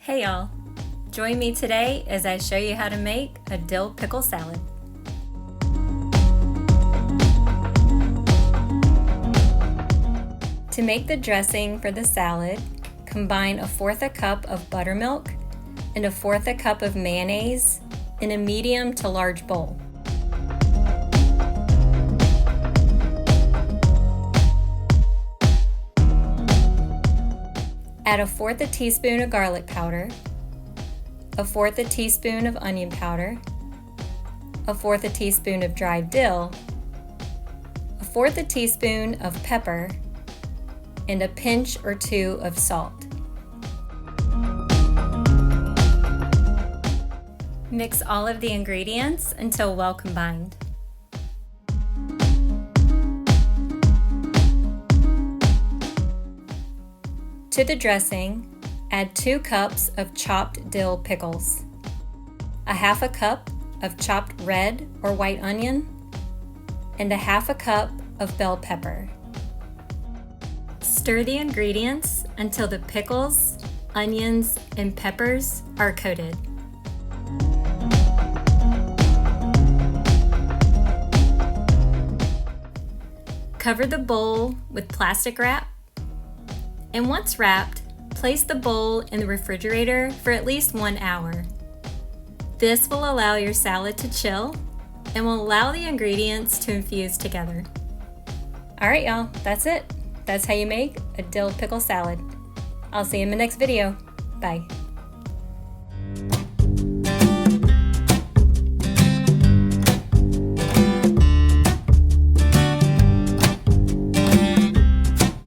Hey y'all! Join me today as I show you how to make a dill pickle salad. To make the dressing for the salad, combine 1/4 cup of buttermilk and 1/4 cup of mayonnaise in a medium to large bowl. Add 1/4 teaspoon of garlic powder, 1/4 teaspoon of onion powder, 1/4 teaspoon of dried dill, 1/4 teaspoon of pepper, and a pinch or two of salt. Mix all of the ingredients until well combined. To the dressing, add 2 cups of chopped dill pickles, 1/2 cup of chopped red or white onion, and 1/2 cup of bell pepper. Stir the ingredients until the pickles, onions, and peppers are coated. Cover the bowl with plastic wrap, and once wrapped, place the bowl in the refrigerator for at least 1 hour. This will allow your salad to chill and will allow the ingredients to infuse together. Alright y'all, that's it. That's how you make a dill pickle salad. I'll see you in the next video. Bye.